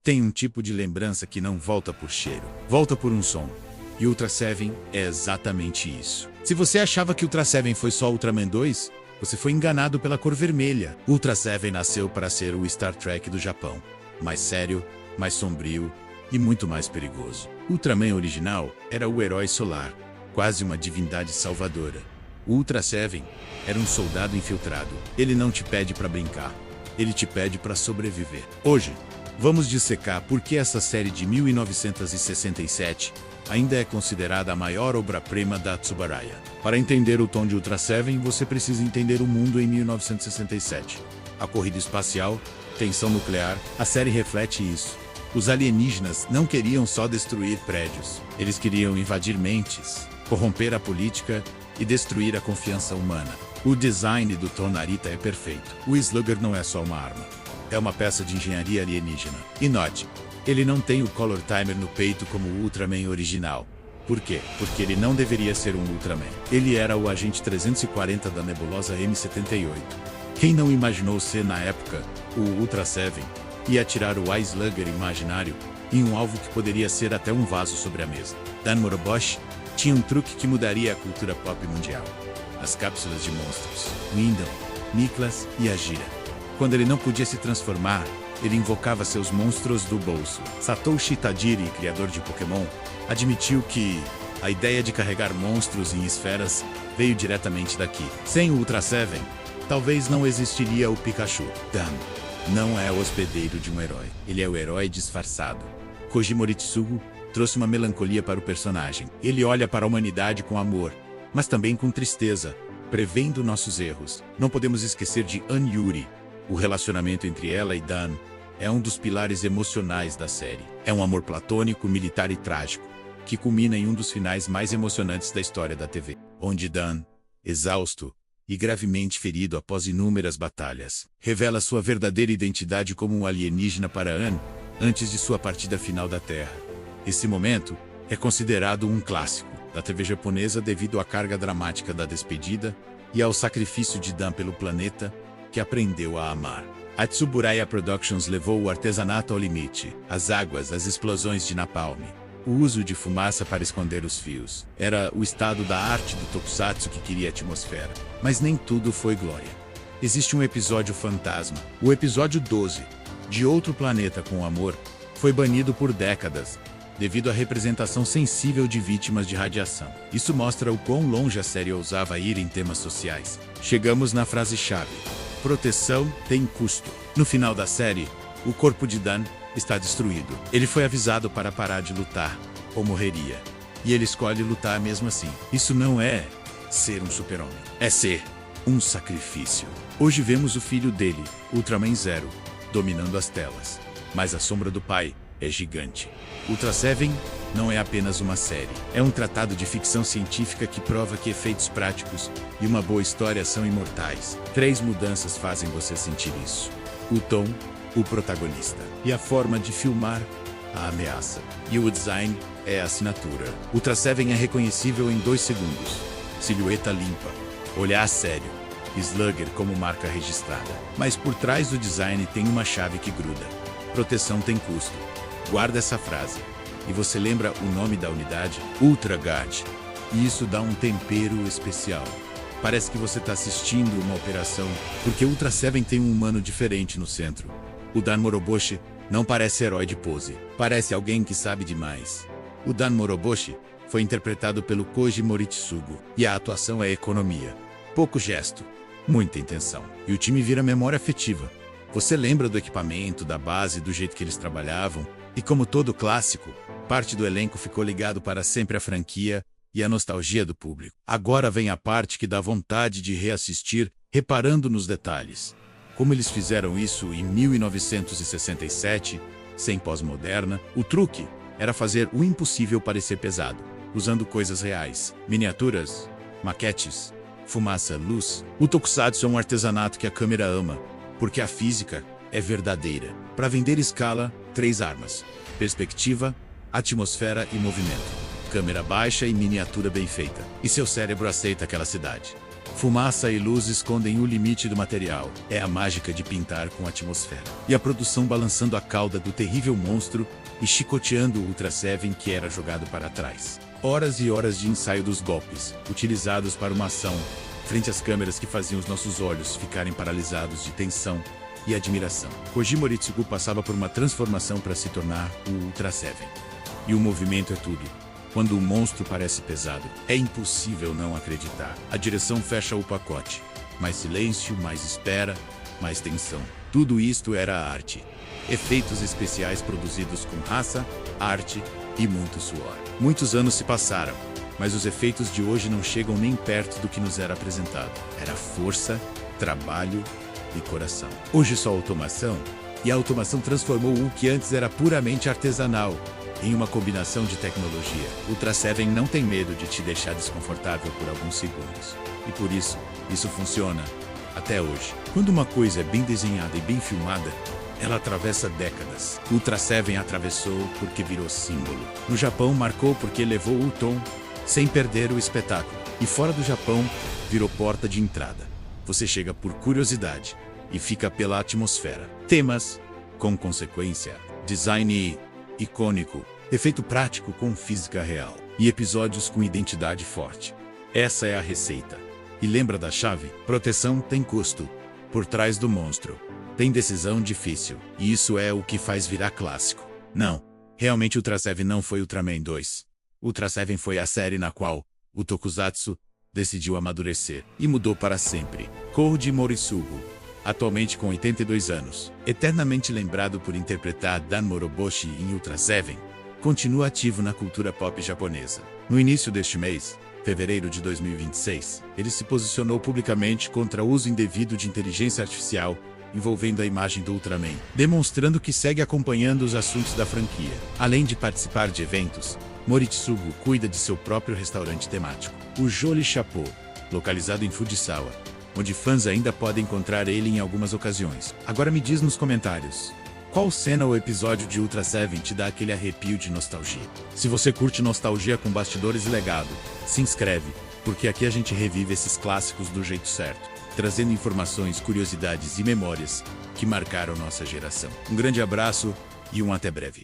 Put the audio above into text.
Tem um tipo de lembrança que não volta por cheiro, volta por um som. E Ultra Seven é exatamente isso. Se você achava que Ultra Seven foi só Ultraman 2, você foi enganado pela cor vermelha. Ultra Seven nasceu para ser o Star Trek do Japão. Mais sério, mais sombrio e muito mais perigoso. Ultraman original era o herói solar, quase uma divindade salvadora. O Ultra Seven era um soldado infiltrado. Ele não te pede para brincar, ele te pede para sobreviver. Hoje, vamos dissecar por que essa série de 1967 ainda é considerada a maior obra-prima da Tsuburaya. Para entender o tom de Ultra Seven, você precisa entender o mundo em 1967. A corrida espacial, tensão nuclear, a série reflete isso. Os alienígenas não queriam só destruir prédios. Eles queriam invadir mentes, corromper a política e destruir a confiança humana. O design do Tom Narita é perfeito. O Slugger não é só uma arma. É uma peça de engenharia alienígena. E note, ele não tem o Color Timer no peito como o Ultraman original. Por quê? Porque ele não deveria ser um Ultraman. Ele era o agente 340 da nebulosa M78. Quem não imaginou ser, na época, o Ultra Seven ia atirar o Slugger imaginário em um alvo que poderia ser até um vaso sobre a mesa? Dan Moroboshi tinha um truque que mudaria a cultura pop mundial. As cápsulas de monstros. Windom, Niklas e Agira. Quando ele não podia se transformar, ele invocava seus monstros do bolso. Satoshi Tajiri, criador de Pokémon, admitiu que a ideia de carregar monstros em esferas veio diretamente daqui. Sem o Ultra Seven, talvez não existiria o Pikachu. Dan não é o hospedeiro de um herói. Ele é o herói disfarçado. Koji Moritsugu trouxe uma melancolia para o personagem. Ele olha para a humanidade com amor, mas também com tristeza, prevendo nossos erros. Não podemos esquecer de An Yuri. O relacionamento entre ela e Dan é um dos pilares emocionais da série. É um amor platônico, militar e trágico, que culmina em um dos finais mais emocionantes da história da TV, onde Dan, exausto e gravemente ferido após inúmeras batalhas, revela sua verdadeira identidade como um alienígena para An, antes de sua partida final da Terra. Esse momento é considerado um clássico da TV japonesa devido à carga dramática da despedida e ao sacrifício de Dan pelo planeta que aprendeu a amar. A Tsuburaya Productions levou o artesanato ao limite, as águas, as explosões de napalm, o uso de fumaça para esconder os fios. Era o estado da arte do Tokusatsu que queria a atmosfera. Mas nem tudo foi glória. Existe um episódio fantasma. O episódio 12, De Outro Planeta com Amor, foi banido por décadas, devido à representação sensível de vítimas de radiação. Isso mostra o quão longe a série ousava ir em temas sociais. Chegamos na frase-chave: proteção tem custo. No final da série, o corpo de Dan está destruído. Ele foi avisado para parar de lutar, ou morreria. E ele escolhe lutar mesmo assim. Isso não é ser um super-homem. É ser um sacrifício. Hoje vemos o filho dele, Ultraman Zero, dominando as telas. Mas a sombra do pai é gigante. Ultra Seven não é apenas uma série. É um tratado de ficção científica que prova que efeitos práticos e uma boa história são imortais. 3 mudanças fazem você sentir isso: o tom, o protagonista, e a forma de filmar, a ameaça. E o design é a assinatura. Ultra Seven é reconhecível em 2 segundos. Silhueta limpa, olhar sério, Slugger como marca registrada. Mas por trás do design tem uma chave que gruda: proteção tem custo. Guarda essa frase. E você lembra o nome da unidade? Ultra Guard. E isso dá um tempero especial. Parece que você está assistindo uma operação, porque Ultra Seven tem um humano diferente no centro. O Dan Moroboshi não parece herói de pose. Parece alguém que sabe demais. O Dan Moroboshi foi interpretado pelo Koji Moritsugu. E a atuação é economia. Pouco gesto, muita intenção. E o time vira memória afetiva. Você lembra do equipamento, da base, do jeito que eles trabalhavam? E como todo clássico, parte do elenco ficou ligado para sempre à franquia e à nostalgia do público. Agora vem a parte que dá vontade de reassistir, reparando nos detalhes. Como eles fizeram isso em 1967, sem pós-moderna, o truque era fazer o impossível parecer pesado, usando coisas reais, miniaturas, maquetes, fumaça, luz. O Tokusatsu é um artesanato que a câmera ama, porque a física é verdadeira. Para vender escala, 3 armas: perspectiva, atmosfera e movimento. Câmera baixa e miniatura bem feita. E seu cérebro aceita aquela cidade. Fumaça e luz escondem o limite do material. É a mágica de pintar com atmosfera. E a produção balançando a cauda do terrível monstro e chicoteando o Ultra Seven que era jogado para trás. Horas e horas de ensaio dos golpes, utilizados para uma ação, frente às câmeras que faziam os nossos olhos ficarem paralisados de tensão e admiração. Koji Moritsugu passava por uma transformação para se tornar o Ultra Seven. E o movimento é tudo. Quando o monstro parece pesado, é impossível não acreditar. A direção fecha o pacote. Mais silêncio, mais espera, mais tensão. Tudo isto era arte. Efeitos especiais produzidos com raça, arte e muito suor. Muitos anos se passaram, mas os efeitos de hoje não chegam nem perto do que nos era apresentado. Era força, trabalho e coração. Hoje só automação, e a automação transformou o que antes era puramente artesanal em uma combinação de tecnologia. Ultra Seven não tem medo de te deixar desconfortável por alguns segundos. E por isso funciona até hoje. Quando uma coisa é bem desenhada e bem filmada, ela atravessa décadas. Ultra Seven atravessou porque virou símbolo. No Japão marcou porque levou o tom sem perder o espetáculo. E fora do Japão, virou porta de entrada. Você chega por curiosidade e fica pela atmosfera. Temas com consequência, design icônico, efeito prático com física real e episódios com identidade forte. Essa é a receita. E lembra da chave? Proteção tem custo. Por trás do monstro tem decisão difícil. E isso é o que faz virar clássico. Não, realmente Ultra Seven não foi Ultraman 2. Ultra Seven foi a série na qual o Tokusatsu decidiu amadurecer e mudou para sempre. Koji Moritsugu, atualmente com 82 anos, eternamente lembrado por interpretar Dan Moroboshi em Ultra Seven, continua ativo na cultura pop japonesa. No início deste mês, fevereiro de 2026, ele se posicionou publicamente contra o uso indevido de inteligência artificial envolvendo a imagem do Ultraman, demonstrando que segue acompanhando os assuntos da franquia. Além de participar de eventos, Moritsugu cuida de seu próprio restaurante temático, o Jolly Chapeau, localizado em Fujisawa, onde fãs ainda podem encontrar ele em algumas ocasiões. Agora me diz nos comentários, qual cena ou episódio de Ultra Seven te dá aquele arrepio de nostalgia? Se você curte nostalgia com bastidores e legado, se inscreve, porque aqui a gente revive esses clássicos do jeito certo, trazendo informações, curiosidades e memórias que marcaram nossa geração. Um grande abraço e até breve.